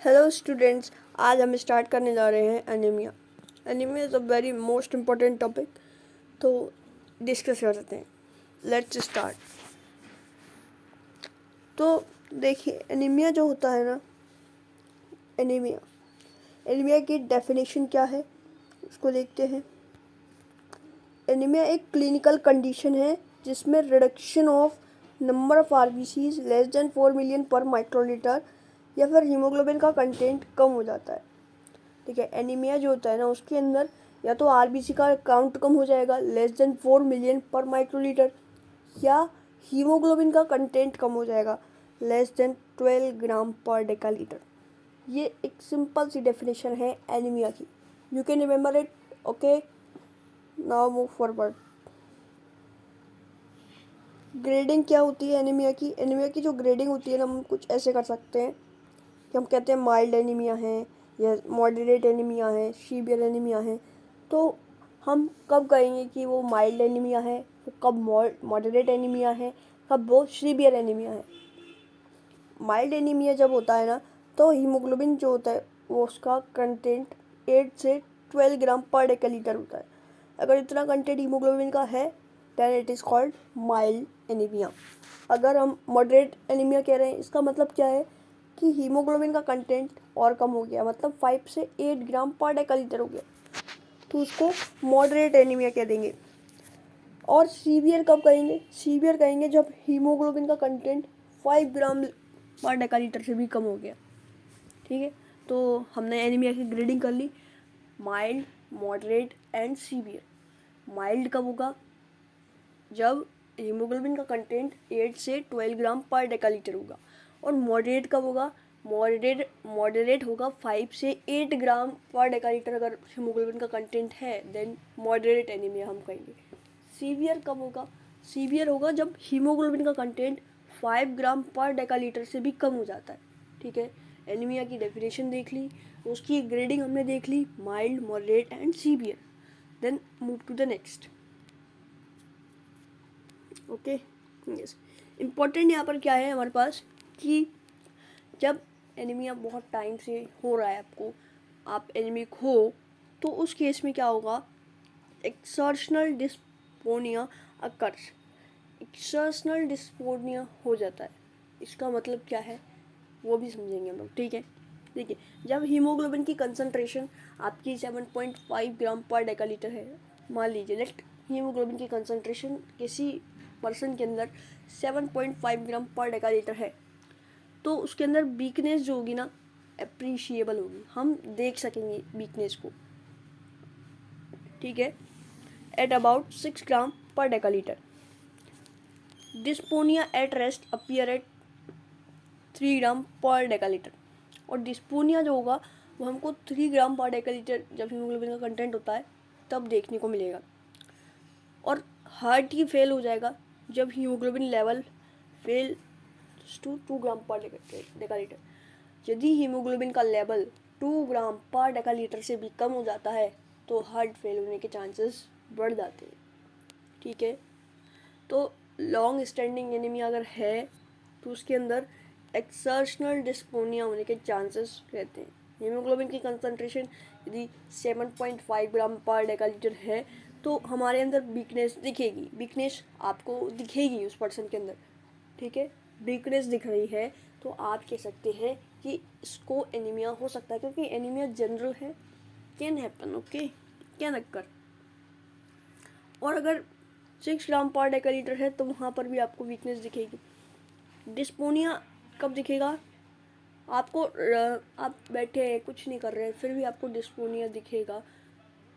Hello students, आज हम start करने जा रहे हैं anaemia. Anaemia is a very most important topic, तो डिस्कस करते हैं। Let's start. तो देखिए, एनीमिया जो होता है ना, एनीमिया की डेफिनेशन क्या है उसको देखते हैं। एनीमिया एक क्लिनिकल कंडीशन है जिसमें reduction of number of RBCs less than 4 million पर माइक्रोलीटर या फिर हीमोग्लोबिन का कंटेंट कम हो जाता है। ठीक है, एनीमिया जो होता है ना, उसके अंदर या तो आरबीसी का काउंट कम हो जाएगा लेस देन 4 मिलियन पर माइक्रोलीटर, या हीमोग्लोबिन का कंटेंट कम हो जाएगा लेस देन 12 ग्राम पर डेकालीटर। ये एक सिंपल सी डेफिनेशन है एनीमिया की। You can remember it. Okay, now move forward. Grading क्या होती है एनीमिया की? एनीमिया की जो ग्रेडिंग होती है ना, हम कुछ ऐसे कर सकते हैं कि हम कहते हैं माइल्ड एनीमिया है या मॉडरेट एनीमिया है, सीवियर एनीमिया है। तो हम कब कहेंगे कि वो माइल्ड एनीमिया है, तो कब मॉडरेट एनीमिया है, कब वो सीवियर एनीमिया है। माइल्ड एनीमिया जब होता है ना, तो हीमोग्लोबिन जो होता है वो उसका कंटेंट 8 से 12 ग्राम पर डेसीलीटर होता है। अगर इतना कंटेंट हीमोग्लोबिन का है then it is called mild anaemia. अगर हम मॉडरेट एनीमिया कह रहे हैं, इसका मतलब क्या है कि हीमोग्लोबिन का कंटेंट और कम हो गया, मतलब 5 से 8 ग्राम पर डेसीलीटर हो गया, तो उसको मॉडरेट एनीमिया कह देंगे। और सीवियर कब कहेंगे? सीवियर कहेंगे जब हीमोग्लोबिन का कंटेंट 5 ग्राम पर डेसीलीटर से भी कम हो गया। ठीक है, तो हमने एनीमिया की ग्रेडिंग कर ली, mild, moderate and severe. Mild कब होगा? जब हीमोग्लोबिन का कंटेंट 8 से 12 ग्राम पर डेसीलीटर होगा। और मॉडरेट कब होगा? मॉडरेट होगा 5 से 8 ग्राम पर डेसीलीटर अगर हीमोग्लोबिन का कंटेंट है, देन मॉडरेट एनीमिया हम कहेंगे। सीवियर कब होगा? सीवियर होगा जब हीमोग्लोबिन का कंटेंट 5 ग्राम पर डेसीलीटर से भी कम हो जाता है। ठीक है, एनीमिया की डेफिनेशन देख ली, उसकी ग्रेडिंग हमने देख ली, mild, moderate and severe. Then move to the next. Okay, yes, important यहाँ पर क्या है हमारे पास कि जब एनीमिया बहुत टाइम से हो रहा है आपको, आप एनीमिक हो, तो उस केस में क्या होगा? Exertional dyspnoea occurs. Exertional dyspnoea हो जाता है। इसका मतलब क्या है वो भी समझेंगे हम लोग। ठीक है, देखिए, जब हीमोग्लोबिन की कंसंट्रेशन आपकी 7.5 ग्राम पर डेसीलीटर है, मान लीजिए लेट हीमोग्लोबिन की कंसंट्रेशन किसी पर्सन के अंदर 7.5 ग्राम पर डेसीलीटर है, तो उसके अंदर वीकनेस जो होगी ना, अप्रिशिएबल होगी, हम देख सकेंगे वीकनेस को। ठीक है, at about 6 gram per decilitre. Dyspnoea at rest appear at 3 gram per decilitre. और डिस्पोनिया जो होगा वो हमको 3 ग्राम पर डेसीलीटर जब हीमोग्लोबिन का कंटेंट होता है तब देखने को मिलेगा। और हार्ट ही फेल हो जाएगा जब haemoglobin level fail to 2 gram per decilitre. यदि हीमोग्लोबिन का लेवल 2 ग्राम पर डेसीलीटर से भी कम हो जाता है तो हार्ट फेल होने के चांसेस बढ़ जाते हैं। ठीक है, तो लॉन्ग स्टैंडिंग एनीमिया अगर है तो उसके अंदर एक्सर्शनल डिस्पोनिया होने के चांसेस रहते हैं। हीमोग्लोबिन की कंसंट्रेशन यदि 7.5 ग्राम पर डेसीलीटर है तो हमारे अंदर वीकनेस दिखेगी। वीकनेस आपको दिखेगी उस पर्सन के अंदर। ठीक है, वीकनेस दिख रही है तो आप कह सकते हैं कि इसको एनीमिया हो सकता है, क्योंकि एनीमिया जनरल है, can happen. Okay, can occur. और अगर 6 ग्राम पर डेसीलीटर है तो वहाँ पर भी आपको वीकनेस दिखेगी। डिस्पोनिया कब दिखेगा? आपको आप बैठे हैं, कुछ नहीं कर रहे हैं, फिर भी आपको डिस्पोनिया दिखेगा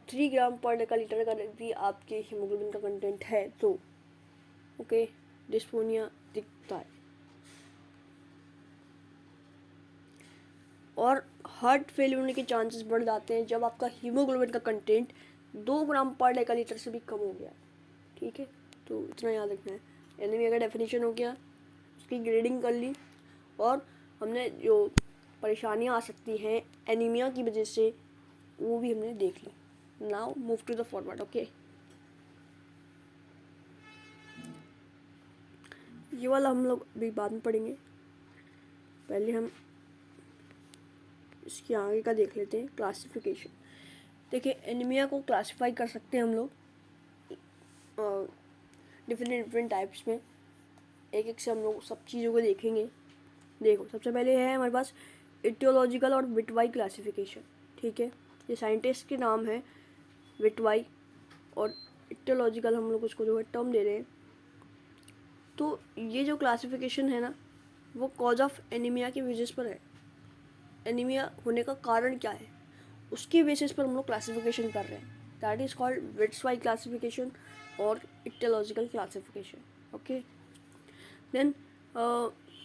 3 ग्राम पर डेसीलीटर अगर भी आपके हीमोग्लोबिन का कंटेंट है तो। ओके, डिस्पोनिया दिखता है। और हार्ट फेल होने के चांसेस बढ़ जाते हैं जब आपका हीमोग्लोबिन का कंटेंट 2 ग्राम पर डेसीलीटर से भी कम हो गया। ठीक है, तो इतना याद रखना है। एनीमिया का डेफिनेशन हो गया, उसकी ग्रेडिंग कर ली, और हमने जो परेशानियां आ सकती हैं एनीमिया की वजह से वो भी हमने देख ली। Now move to the forward. Okay, ये वाला हम लोग अभी बाद में पढ़ेंगे, पहले हम इसके आगे का देख लेते हैं, क्लासिफिकेशन। देखिए एनीमिया को क्लासीफाई कर सकते हैं हम लोग डिफरेंट टाइप्स में। एक एक से हम लोग सब चीज़ों को देखेंगे। देखो सबसे पहले है हमारे पास इटियोलॉजिकल और विटवाई क्लासिफिकेशन। ठीक है, ये साइंटिस्ट के नाम है विटवाई, और इटियोलॉजिकल हम लोग उसको जो है टर्म दे रहे हैं। तो ये जो क्लासिफिकेशन है ना, वो कॉज ऑफ एनीमिया की बेसिस पर है। एनीमिया होने का कारण क्या है उसकी बेसिस पर हम लोग क्लासिफिकेशन कर रहे हैं। दैट इज़ कॉल्ड विट्सवाई क्लासिफिकेशन और इटियोलॉजिकल क्लासिफिकेशन। ओके, देन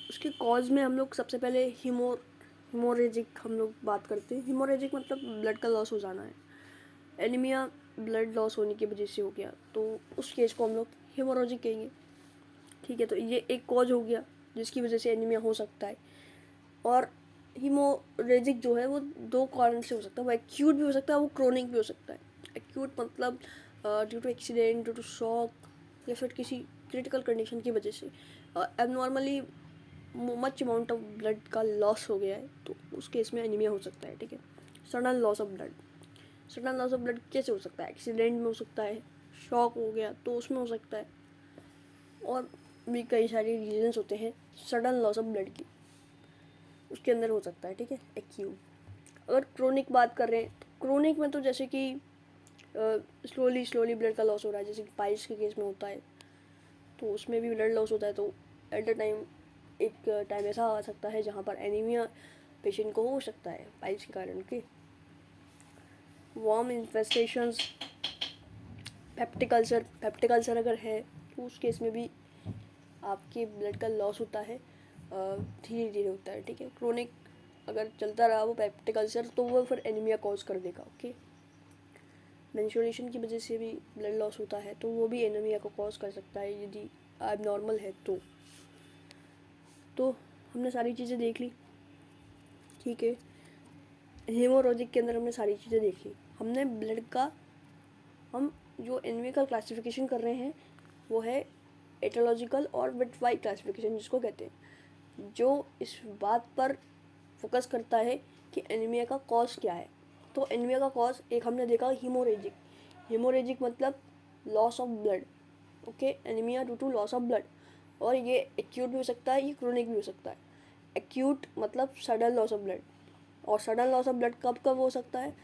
उसके कॉज में हम लोग सबसे पहले हीमोरेजिक हम लोग बात करते हैं। हीमोरेजिक मतलब ब्लड का लॉस हो जाना है। एनीमिया ब्लड लॉस होने की वजह से हो गया, तो उस केस को हम लोग हीमोरेजिक कहेंगे। ठीक है, तो ये एक कॉज हो गया जिसकी वजह से एनीमिया हो सकता है। और हीमोरेजिक जो है वो दो कारण से हो सकता है, वो एक्यूट भी हो सकता है, वो क्रोनिक भी हो सकता है। एक्यूट मतलब due to accident, due to shock, या फिर किसी क्रिटिकल कंडीशन की वजह से abnormally much amount of blood का लॉस हो गया है, तो उस केस में एनीमिया हो सकता है। ठीक है, sudden loss of blood. Sudden loss of blood कैसे हो सकता है? एक्सीडेंट में हो सकता है, शॉक हो गया तो उसमें हो सकता है, और भी कई सारे रीजंस होते हैं सडन लॉस ऑफ ब्लड की, उसके अंदर हो सकता है। ठीक है, एक्यूट। अगर क्रोनिक बात कर रहे हैं तो क्रोनिक में तो जैसे कि स्लोली ब्लड का लॉस हो रहा है, जैसे कि पाइल्स के केस में होता है, तो उसमें भी ब्लड लॉस होता है। तो एट द टाइम एक टाइम ऐसा आ सकता है जहाँ पर एनीमिया पेशेंट को हो सकता है पाइल्स के कारण के। वार्म इन्फेस्टेशंस, पेप्टिकल्चर अगर है तो उस केस में भी आपके ब्लड का लॉस होता है, धीरे धीरे होता है। ठीक है, क्रोनिक अगर चलता रहा वो पेप्टिकल्चर, तो वो फिर एनीमिया कॉज कर देगा। ओके, मेंस्ट्रुएशन की वजह से भी ब्लड लॉस होता है, तो वो भी एनीमिया को कॉज कर सकता है यदि एबनॉर्मल है तो हमने सारी चीज़ें देख ली। ठीक है, हेमोरोजिक के अंदर हमने सारी चीज़ें देख ली। हमने ब्लड का, हम जो एनीमिया का क्लासिफिकेशन कर रहे हैं वो है एटियोलॉजिकल और विटवाई क्लासिफिकेशन जिसको कहते हैं, जो इस बात पर फोकस करता है कि एनीमिया का कॉज क्या है। तो एनीमिया का कॉज एक हमने देखा हीमोरेजिक। हीमोरेजिक मतलब loss of blood. Okay, anaemia due to loss of blood, और ये एक्यूट भी हो सकता है, ये क्रोनिक भी हो सकता है। एक्यूट मतलब सडन लॉस ऑफ ब्लड, और सडन लॉस ऑफ ब्लड कब कब हो सकता है?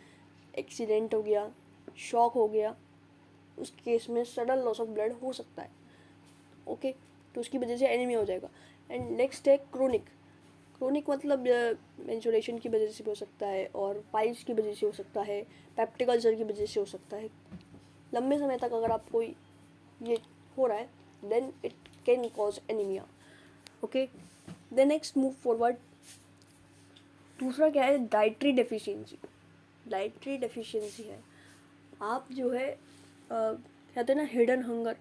एक्सीडेंट हो गया, शॉक हो गया, उस केस में सडन लॉस ऑफ ब्लड हो सकता है। ओके, तो उसकी वजह से एनीमिया हो जाएगा। एंड नेक्स्ट है क्रोनिक। क्रोनिक मतलब मेंस्ट्रुएशन की वजह से भी हो सकता है, और पाइल्स की वजह से हो सकता है, पेप्टिकल्चर की वजह से हो सकता है। लंबे समय तक अगर आपको ये हो रहा है, then it can cause anaemia. Okay, then next move forward. दूसरा क्या है? Dietary deficiency. डाइटरी डेफिशिएंसी है, आप जो है कहते हैं ना हिडन हंगर,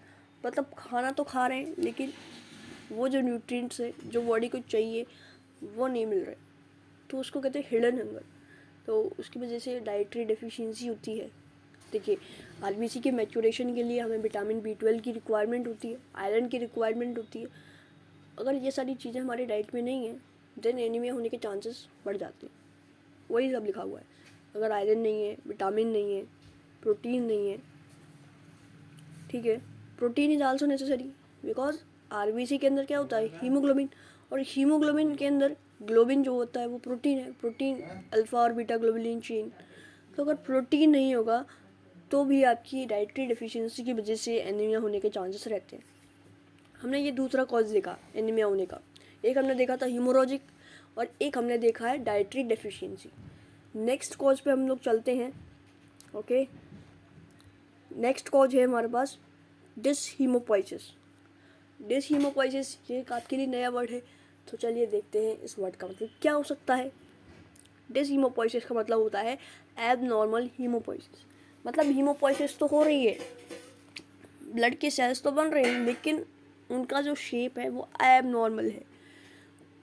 मतलब खाना तो खा रहे हैं लेकिन वो जो न्यूट्रिएंट्स है जो बॉडी को चाहिए वो नहीं मिल रहे, तो उसको कहते हैं हिडन हंगर। तो उसकी वजह से डाइटरी डेफिशिएंसी होती है। देखिए, आरबीसी के मैच्योरेशन के लिए हमें विटामिन B12 की रिक्वायरमेंट होती है, आयरन की रिक्वायरमेंट होती है। अगर ये सारी चीज़ें हमारी डाइट में नहीं है, देन एनीमिया होने के चांसेस बढ़ जाते हैं। वही सब लिखा हुआ है। अगर आयरन नहीं है, विटामिन नहीं है, प्रोटीन नहीं है, ठीक है, protein is also necessary, because RBC के अंदर क्या होता है? हीमोग्लोबिन, और हीमोग्लोबिन के अंदर ग्लोबिन जो होता है वो प्रोटीन है, प्रोटीन अल्फा और बीटा ग्लोबुलिन चेन। तो अगर प्रोटीन नहीं होगा तो भी आपकी डाइटरी डेफिशिएंसी की वजह से एनीमिया होने के चांसेस रहते हैं। हमने ये दूसरा कॉज देखा एनीमिया होने का। एक हमने देखा था हीमोरोजिक, और एक हमने देखा है डाइटरी डेफिशिएंसी। नेक्स्ट कॉज पे हम लोग चलते हैं। ओके, नेक्स्ट कॉज है हमारे पास डिसहीमोपोइसिस। डिसहीमोपोइसिस ये एक आपके लिए नया वर्ड है, तो चलिए देखते हैं इस वर्ड का मतलब क्या हो सकता है। डिसहीमोपोइसिस का मतलब होता है एबनॉर्मल हीमोपोइसिस। मतलब हीमोपोइसिस तो हो रही है, ब्लड के सेल्स तो बन रहे हैं, लेकिन उनका जो शेप है वो एबनॉर्मल है।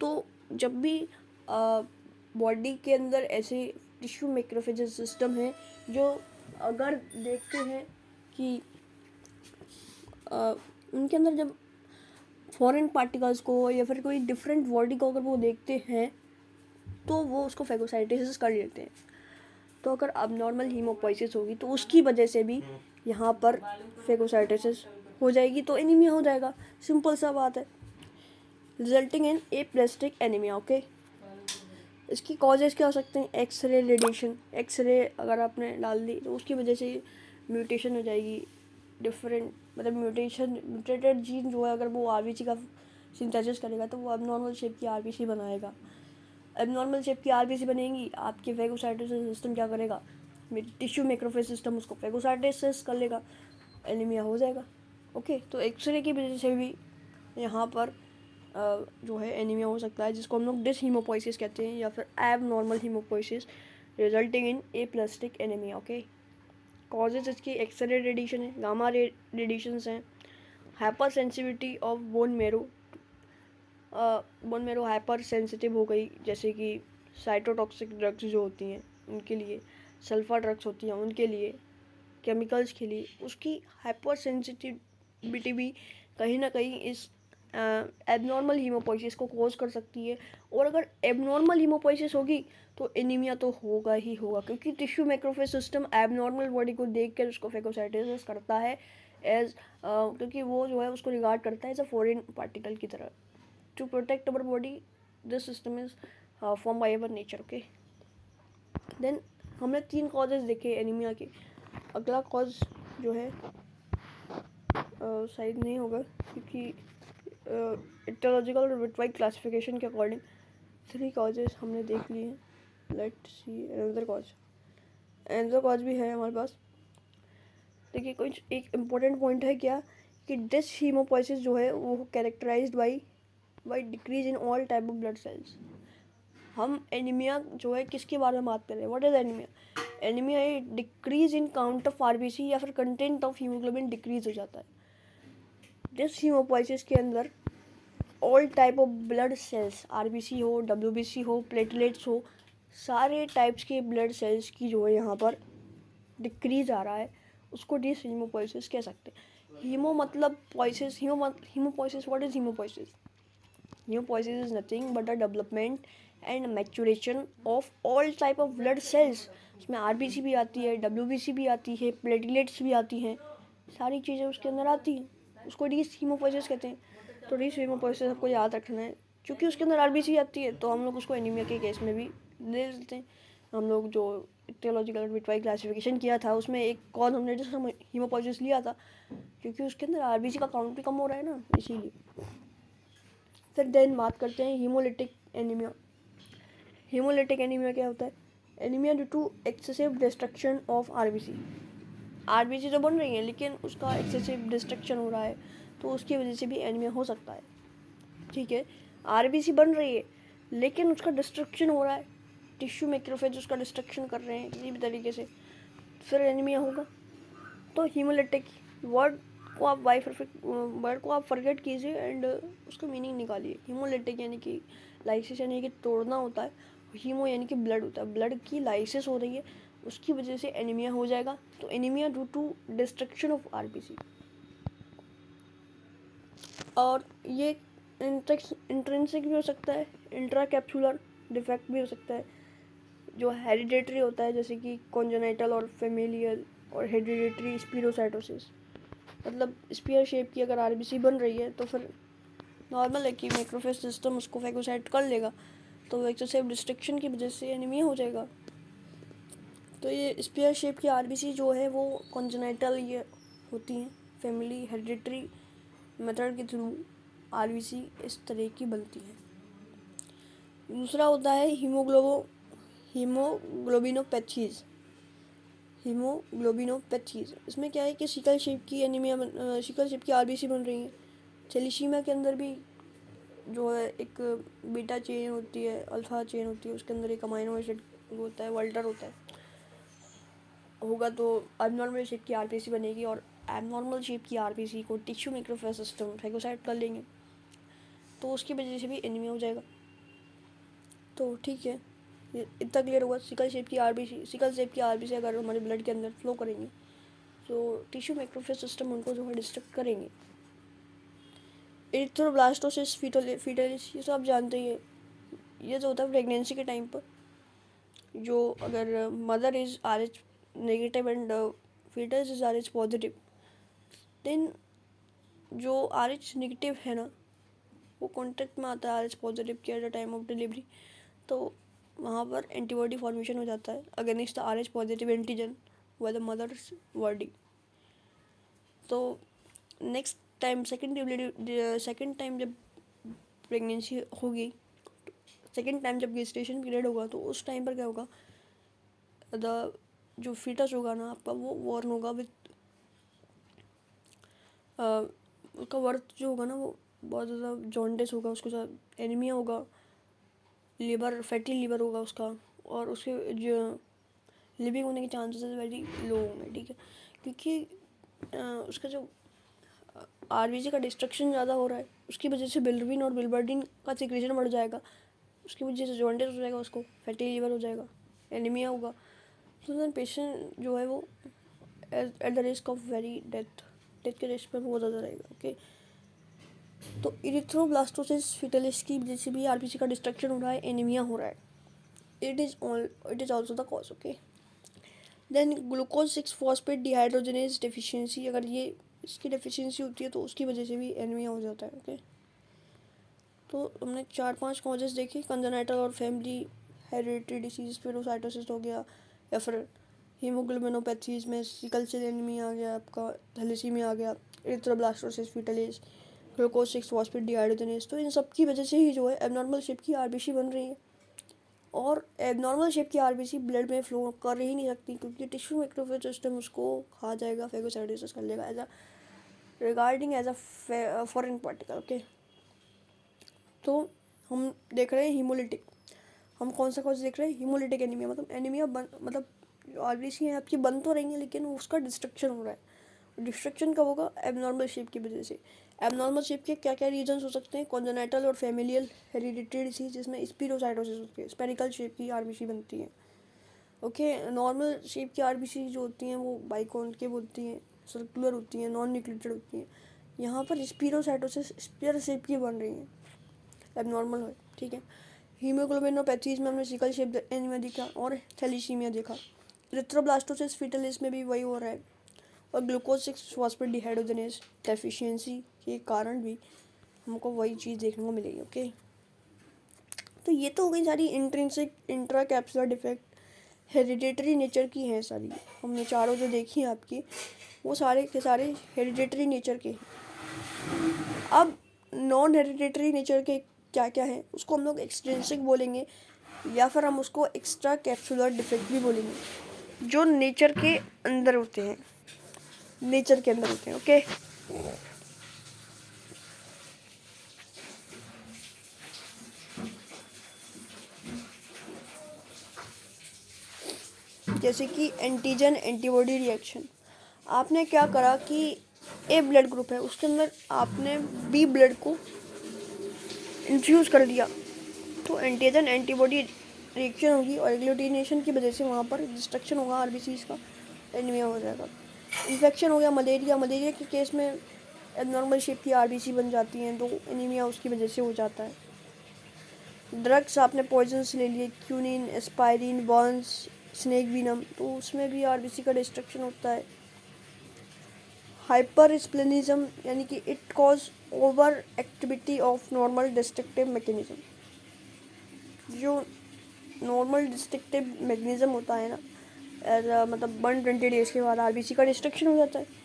तो जब भी बॉडी के अंदर ऐसे टिश्यू मैक्रोफेज सिस्टम है जो अगर देखते हैं कि उनके अंदर जब फॉरेन पार्टिकल्स को या फिर कोई डिफरेंट बॉडी को अगर वो देखते हैं तो वो उसको फेगोसाइटोसिस कर लेते हैं। तो अगर अबनॉर्मल हीमोपोइसिस होगी तो उसकी वजह से भी यहाँ पर फेगोसाइटोसिस हो जाएगी, तो एनीमिया हो जाएगा। सिंपल सा बात है, resulting in aplastic anaemia. Okay, इसकी कॉजेज़ क्या हो सकते हैं? एक्सरे रेडिएशन, एक्सरे अगर आपने डाल दी तो उसकी वजह से म्यूटेशन हो जाएगी, डिफरेंट मतलब म्यूटेटेड जीन जो है अगर वो आरबीसी का सिंथेसिस करेगा तो वो अबनॉर्मल शेप की आरबीसी बनाएगा। एबनॉर्मल शेप की आरबीसी बनेगी, आपके फेगोसाइटोसिस सिस्टम क्या करेगा? टिश्यू मैक्रोफेज सिस्टम उसको फेगोसाइटोसिस कर लेगा, एनीमिया हो जाएगा। ओके, तो एक्सरे की वजह से भी यहाँ पर जो है एनीमिया हो सकता है, जिसको हम लोग डिस हीमोपोइसिस कहते हैं या फिर abnormal haemopoiesis resulting in aplastic anaemia. Okay, causes इसकी एक्सरे रेडिएशन है, गामा रेडिएशंस हैं, hyper sensitivity of bone marrow hyper sensitive हो गई, जैसे कि साइटोटॉक्सिक ड्रग्स जो होती हैं उनके लिए, सल्फर ड्रग्स होती हैं उनके लिए, केमिकल्स के लिए, उसकी हाइपर सेंसिटिविटी भी कहीं ना कहीं इस एबनॉर्मल हीमोपोइसिस को कोज कर सकती है। और अगर एबनॉर्मल हीमोपोइसिस होगी तो एनीमिया तो होगा ही होगा, क्योंकि tissue macrophage system abnormal body को देख कर उसको फेगोसाइटोसिस करता है एज क्योंकि वो जो है उसको रिगार्ड करता है एज अ फॉरेन पार्टिकल की तरह। To protect our body this system is form by our nature. Okay, then हमने 3 कॉजेज देखे एनीमिया के। अगला कॉज जो है शायद नहीं होगा, क्योंकि इटियोलॉजिकल और विटवाइड क्लासिफिकेशन के अकॉर्डिंग 3 कॉजेज हमने देख लिए हैं। लेट सी अनदर कॉज भी है हमारे पास। देखिए, कुछ एक इम्पोर्टेंट पॉइंट है क्या कि डिस हीमोपोइसिस जो है वो characterised by decrease in all type of blood cells. हम एनीमिया जो है किसके बारे में बात कर रहे हैं? What is anaemia? एनीमिया है decrease in count of RBC या फिर कंटेंट ऑफ हीमोग्लोबिन डिक्रीज हो जाता है। डिस हीमोपोइसिस के अंदर all type of blood sales, RBC हो, डब्ल्यूबीसी हो, प्लेटलेट्स हो, सारे टाइप्स के ब्लड सेल्स की जो है यहाँ पर डिक्रीज आ रहा है, उसको डिस हीमोपोइसिस कह सकते हैं। हीमो मतलब poiesis, haemopoiesis, what is haemopoiesis? Haemopoiesis is nothing but the development and maturation of all type of blood cells. उसमें आरबीसी भी आती है, डब्ल्यूबीसी भी आती है, प्लेटलेट्स भी आती हैं, सारी चीज़ें उसके अंदर आती हैं, उसको डिस हीमोपोइसिस कहते हैं। तो डिस हीमोपोइसिस आपको याद रखना है, क्योंकि उसके अंदर आरबीसी आती है तो हम लोग उसको एनीमिया के केस में भी ले लेते हैं। हम लोग जो इटियोलॉजिकल विटवाई क्लासिफिकेशन किया था उसमें एक कौन हमने जो हीमोपोइसिस लिया था, क्योंकि उसके अंदर आरबीसी का काउंट भी कम हो रहा है ना, इसीलिए। फिर देन बात करते हैं हीमोलिटिक एनीमिया। हीमोलिटिक एनीमिया क्या होता है? Anaemia due to excessive destruction of RBC. RBC तो बन रही है लेकिन उसका एक्सेसिव डिस्ट्रक्शन हो रहा है, तो उसकी वजह से भी एनीमिया हो सकता है। ठीक है, आरबीसी बन रही है लेकिन उसका डिस्ट्रक्शन हो रहा है, टिश्यू मैक्रोफेज उसका डिस्ट्रक्शन कर रहे हैं किसी भी तरीके से, फिर एनीमिया होगा। तो हीमोलिटिक वर्ड को आप वर्ड को आप फॉरगेट कीजिए एंड उसका मीनिंग निकालिए। हीमोलिटिक यानी कि लाइसिस यानी कि तोड़ना होता है, हीमो यानी कि ब्लड होता है, ब्लड की लाइसिस हो रही है, उसकी वजह से एनीमिया हो जाएगा। तो anaemia due to destruction of RBC. और ये इंट्रिंसिक भी हो सकता है, इंट्रा कैप्सुलर डिफेक्ट भी हो सकता है, जो हेरिडेटरी होता है, जैसे कि कॉन्जेनाइटल और फेमिलियल और हेरिडेटरी स्पीरोसाइटोसिस। मतलब स्पीयर शेप की अगर आरबीसी बन रही है तो फिर नॉर्मल है कि मैक्रोफेज सिस्टम उसको फैगोसाइट कर लेगा, तो एक्सेसिव डिस्ट्रक्शन की वजह से एनीमिया हो जाएगा। तो ये स्पीयर शेप की आरबीसी जो है वो कॉन्जेनाइटल ये होती हैं, फैमिली हेरिडेटरी मेथड के थ्रू आरबीसी इस तरह की बनती है। दूसरा होता है हीमोग्लोबिनोपैथीज। हीमोग्लोबिनोपैथीज इसमें क्या है कि सिकल शेप की एनीमिया, सिकल शेप की आरबीसी बन रही है। थैलेसीमिया के अंदर भी जो है एक बीटा चेन होती है, अल्फा चेन होती है, उसके अंदर एक अमाइनो एसिड होता है, वल्टर होता है, होगा तो अबनॉर्मल शेप की आरबीसी बनेगी, और एबनॉर्मल शेप की आरबीसी को टिश्यू मैक्रोफेज सिस्टम फैगोसाइट कर लेंगे, तो उसकी वजह से भी एनीमिया हो जाएगा। तो ठीक है, ये इतना क्लियर होगा। सिकल शेप की आरबीसी अगर हमारे ब्लड के अंदर फ्लो करेंगे तो टिश्यू मैक्रोफेज सिस्टम उनको जो है डिस्ट्रक्ट करेंगे। एरिथ्रोब्लास्टोसिस फीटलिस ये सब आप जानते ही हैं, ये जो होता है प्रेगनेंसी के टाइम पर, जो अगर mother is RH negative and foetus is RH positive, देन जो RH नेगेटिव है ना, वो कॉन्टेक्ट में आता है RH पॉजिटिव के at the time of delivery, तो वहाँ पर एंटीबॉडी फॉर्मेशन हो जाता है against the RH positive antigen by the mother's body. तो नेक्स्ट टाइम सेकेंड टाइम जब प्रेगनेंसी होगी, सेकेंड टाइम जब गेस्टेशन पीरियड होगा, तो उस टाइम पर क्या होगा, द जो फीटस होगा ना आपका, वो वॉर्न होगा विथ उसका वर्थ जो होगा ना, वो बहुत ज़्यादा जॉन्डिस होगा, उसके साथ एनीमिया होगा, लीवर फैटी लीवर होगा उसका, और उसके जो लिविंग होने के चांसेस वेरी लो होंगे, ठीक है, क्योंकि उसका जो RBC का डिस्ट्रक्शन ज़्यादा हो रहा है, उसकी वजह से बिलिरुबिन और बिलिवर्डिन का सिक्रेशन बढ़ जाएगा, उसकी वजह से जॉन्डिस हो जाएगा, उसको फैटी लीवर हो जाएगा, एनीमिया होगा, तो देन पेशेंट जो है वो at the risk of very death के रिस्क पर बहुत ज़्यादा रहेगा। ओके, तो इरिथ्रोब्लास्टोसिस फिटलिस की वजह से भी RBC का डिस्ट्रक्शन हो रहा है, एनीमिया हो रहा है, it is also the cause. Okay, then glucose six phosphate dehydrogenase deficiency, अगर ये इसकी डेफिशिएंसी होती है तो उसकी वजह से भी एनीमिया हो जाता है। ओके, तो हमने 4-5 कॉजेस देखे, कंजेनाइटल और फैमिली हेरिडिटरी डिसीज, स्पिरोसाइटोसिस हो गया, या फिर हीमोग्लोबिनोपैथीज में सिकल सेल एनीमिया आ गया, आपका थैलेसीमिया आ गया, इरिथ्रोब्लास्टोसिस फिटलिस, ग्लूकोज 6-फॉस्फेट डिहाइड्रोजनेज। तो इन सब की वजह से ही जो है एबनॉर्मल शेप की RBC बन रही है, और एबनॉर्मल शेप की RBC ब्लड में फ्लो कर ही नहीं सकती, क्योंकि टिश्यू माइक्रोफेज सिस्टम उसको खा जाएगा, फेगोसाइटोसिस कर लेगा as a regarding as a foreign particle. Okay, तो हम देख रहे हैं हीमोलिटिक, हम कौन सा कॉज देख रहे हैं, हीमोलिटिक एनीमिया, मतलब एनीमिया मतलब जो RBC है आपकी बन तो रही है, लेकिन उसका डिस्ट्रक्शन हो रहा है। डिस्ट्रक्शन कब होगा, एबनॉर्मल शेप की वजह से। एबनॉर्मल शेप के क्या क्या रीजन्स हो सकते हैं, कॉन्जेनाइटल और फैमिलियल हेरिडिटरी डिसीज, जिसमें स्पिरोसाइटोसिस होती है, स्पेरिकल शेप की RBC बनती है। ओके, नॉर्मल शेप की RBC जो होती हैं वो बाइकॉन्केव होती हैं, सर्कुलर होती हैं, नॉन न्यूक्लिएटेड होती हैं। यहाँ पर स्पिरोसाइटोसिस स्पेयर शेप की बन रही हैं, एबनॉर्मल है, ठीक है। हीमोग्लोबिनोपैथीज में हमने सिकल शेप एनीमिया देखा और थैलेसीमिया देखा। इरिथ्रोब्लास्टोसिस फिटलिस में भी वही हो रहा है, और ग्लूकोज 6-फॉस्फेट डिहाइड्रोजनेज डेफिशिएंसी के कारण भी हमको वही चीज़ देखने को मिलेगी। ओके, तो ये तो हो गई सारी intrinsic intra capsular defect, hereditary nature की हैं सारी, हमने चारों जो देखी हैं आपकी, वो सारे के सारे हेरिडेटरी नेचर के हैं। अब नॉन हेरिडेटरी नेचर के क्या क्या हैं, उसको हम लोग एक्सट्रिंसिक बोलेंगे, या फिर हम उसको एक्स्ट्रा कैप्सुलर डिफेक्ट भी बोलेंगे, जो नेचर के अंदर होते हैं, नेचर के अंदर होते हैं। ओके, जैसे कि एंटीजन एंटीबॉडी रिएक्शन, आपने क्या करा कि ए ब्लड ग्रुप है, उसके अंदर आपने बी ब्लड को इन्फ्यूज़ कर दिया, तो एंटीजन एंटीबॉडी रिएक्शन होगी, और एग्लूटिनेशन की वजह से वहाँ पर डिस्ट्रक्शन होगा RBCs का, एनीमिया हो जाएगा। इन्फेक्शन हो गया, मलेरिया के केस में एबनॉर्मल शेप की RBC बन जाती हैं, तो एनीमिया उसकी वजह से हो जाता है। ड्रग्स आपने पॉइजन्स ले लिए, क्यूनिन, एस्पायरिन, बॉन्स, स्नेक वीनम, तो उसमें भी RBC का डिस्ट्रक्शन होता है। हाइपर स्प्लेनिज्म, यानी कि it cause over activity of normal destructive mechanism, जो नॉर्मल डिस्ट्रक्टिव मैकेनिज्म होता है ना, मतलब 120 डेज के बाद RBC का डिस्ट्रक्शन हो जाता है।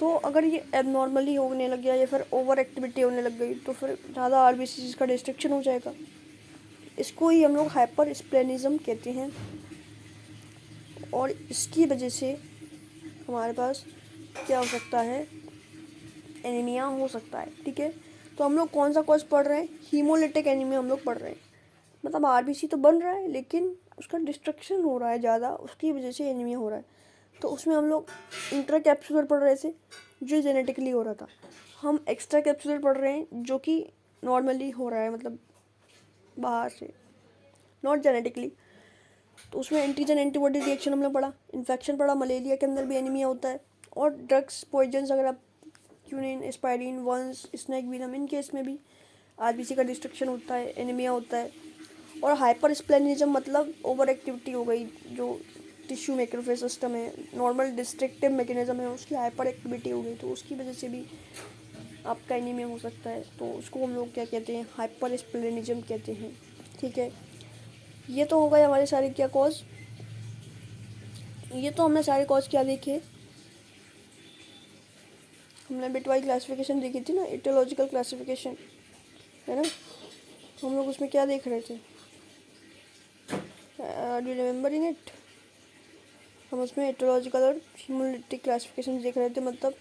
तो अगर ये एबनॉर्मली होने लग गया या फिर ओवर एक्टिविटी होने लग गई, तो फिर ज़्यादा RBC का डिस्ट्रक्शन हो जाएगा। इसको ही हम लोग हाइपर स्प्लेनिज्म कहते हैं, और इसकी वजह से हमारे पास क्या हो सकता है, एनीमिया हो सकता है, ठीक है। तो हम लोग कौन सा कॉज पढ़ रहे हैं, हीमोलिटिक एनीमिया हम लोग पढ़ रहे हैं, मतलब RBC तो बन रहा है लेकिन उसका डिस्ट्रक्शन हो रहा है ज़्यादा, उसकी वजह से एनीमिया हो रहा है। तो उसमें हम लोग इंट्रा कैप्सुलर पढ़ रहे थे, जो जेनेटिकली हो रहा था, हम एक्स्ट्रा कैप्सुलर पढ़ रहे हैं जो कि नॉर्मली हो रहा है, मतलब बाहर से, नॉट जेनेटिकली। तो उसमें एंटीजन एंटीबॉडी रिएक्शन हमने पढ़ा, इन्फेक्शन पढ़ा, मलेरिया के अंदर भी एनीमिया होता है, और ड्रग्स पॉइजन्स, अगर आप क्यूनिन, एस्पायरिन, वंस, स्नेक वीनम, इन केस में भी आरबीसी का डिस्ट्रक्शन होता है, एनीमिया होता है। और हाइपर स्प्लेनिज्म मतलब ओवर एक्टिविटी हो गई, जो टिश्यू मैक्रोफेज सिस्टम है, नॉर्मल डिस्ट्रक्टिव मैकेनिज्म है, उसकी हाइपर एक्टिविटी हो गई, तो उसकी वजह से भी आपका एनीमिया हो सकता है। तो उसको हम लोग क्या कहते हैं, हाइपर स्प्लेनिज्म कहते हैं। ठीक है, ये तो हो गए हमारे सारे क्या कॉज। ये तो हमने सारे कॉज क्या देखे, हमने बिटवाइज क्लासिफिकेशन देखी थी ना, इटियोलॉजिकल क्लासिफिकेशन, है ना। तो हम लोग उसमें क्या देख रहे थे, आर यू रिमेम्बरिंग इट। हम उसमें इटियोलॉजिकल और ह्यूमैनिटिक क्लासिफिकेशन देख रहे थे, मतलब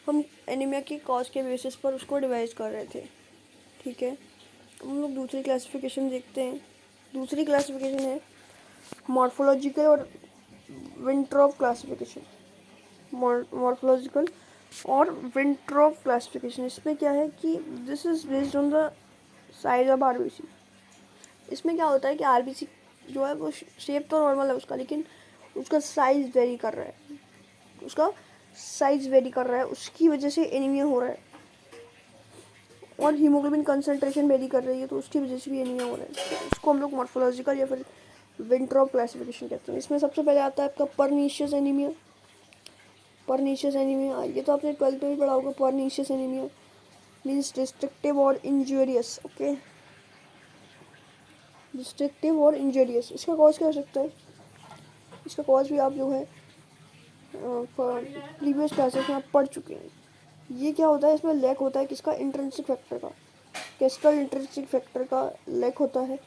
हम एनीमिया की कॉज के बेसिस पर उसको डिवाइड कर रहे थे। ठीक है, हम लोग दूसरी क्लासिफिकेशन देखते हैं। दूसरी क्लासिफिकेशन है मॉर्फोलॉजिकल और विंट्रॉप क्लासिफिकेशन। मॉर्फोलॉजिकल और विंट्रॉप क्लासिफिकेशन, इसमें क्या है कि this is based on the size of RBC. इसमें क्या होता है कि आरबीसी जो है वो शेप तो नॉर्मल है उसका, लेकिन उसका साइज वेरी कर रहा है, उसका साइज वेरी कर रहा है, उसकी वजह से एनीमिया हो रहा है। और हीमोग्लोबिन कंसंट्रेशन वेरी कर रही है, तो उसकी वजह से भी एनीमिया हो रहा है। तो इसको हम लोग मॉर्फोलॉजिकल या फिर विंट्रॉप क्लासिफिकेशन कहते हैं। इसमें सबसे पहले आता है आपका परनीशियस एनीमिया। परनीशियस एनीमिया ये तो आपने 12th में भी पढ़ा होगा। परनीशियस एनीमिया मीन्स डिस्ट्रक्टिव और इंजूरियस। ओके, डिस्ट्रक्टिव और इंजूरियस। इसका कॉज क्या हो सकता है, इसका कॉज भी आप जो है प्रीवियस क्लासेस में आप पढ़ चुके हैं। ये क्या होता है, इसमें लैक होता है किसका, इंट्रिंसिक फैक्टर का, कैस्ट्रल इंट्रिंसिक फैक्टर का लैक होता है,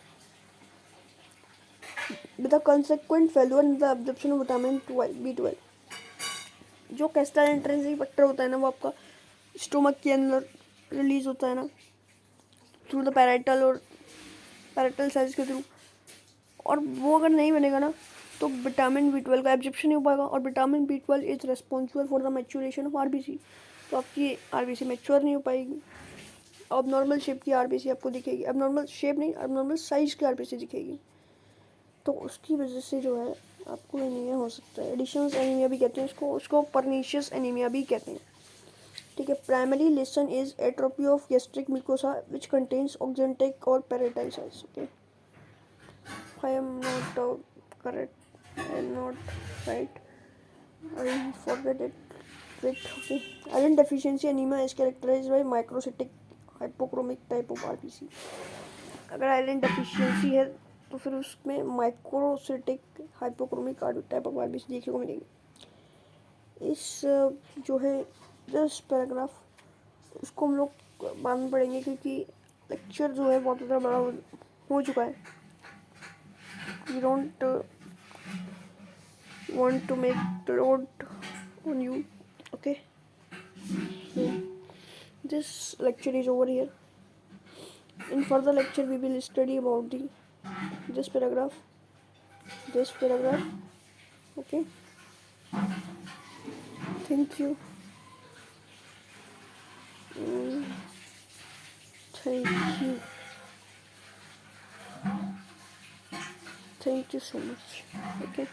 with the consequent failure in the absorption of vitamin B12। जो कैस्ट्रल इंट्रिंसिक फैक्टर होता है ना, वो आपका स्टोमक के अंदर रिलीज होता है ना, थ्रू द पैराइटल और पैराइटल सेल्स के थ्रू। और वो अगर नहीं बनेगा ना, तो विटामिन B12 का एब्जॉर्प्शन नहीं हो पाएगा। और vitamin B12 is responsible for the maturation of RBC. तो आपकी आरबीसी मैच्योर नहीं हो पाएगी। अब नॉर्मल शेप की आरबीसी आपको दिखेगी, अब नॉर्मल शेप नहीं, अब नॉर्मल साइज की आरबीसी दिखेगी। तो उसकी वजह से जो है आपको एनीमिया हो सकता है। एडिशनल एनीमिया भी कहते हैं उसको परनीशियस एनीमिया भी कहते हैं। ठीक है, primary lesion is atrophy of gastric mucosa which contains oxyntic और parietal cells. Okay, I am not correct, I am not right, I forget it. Wait, okay. Iron deficiency anaemia is characterised by microcytic hypochromic type of RBC. अगर iron deficiency है तो फिर उसमें microcytic hypochromic type of RBC देखने को मिलेगी। इस जो है दिस पैराग्राफ, उसको हम लोग बाद में पढ़ेंगे, क्योंकि लेक्चर जो है बहुत ज़्यादा बड़ा हो चुका है। We don't want to make the load on you. Okay, so this lecture is over here. In further lecture we will study about this paragraph. Okay, thank you. Mm, thank you, thank you so much. Okay.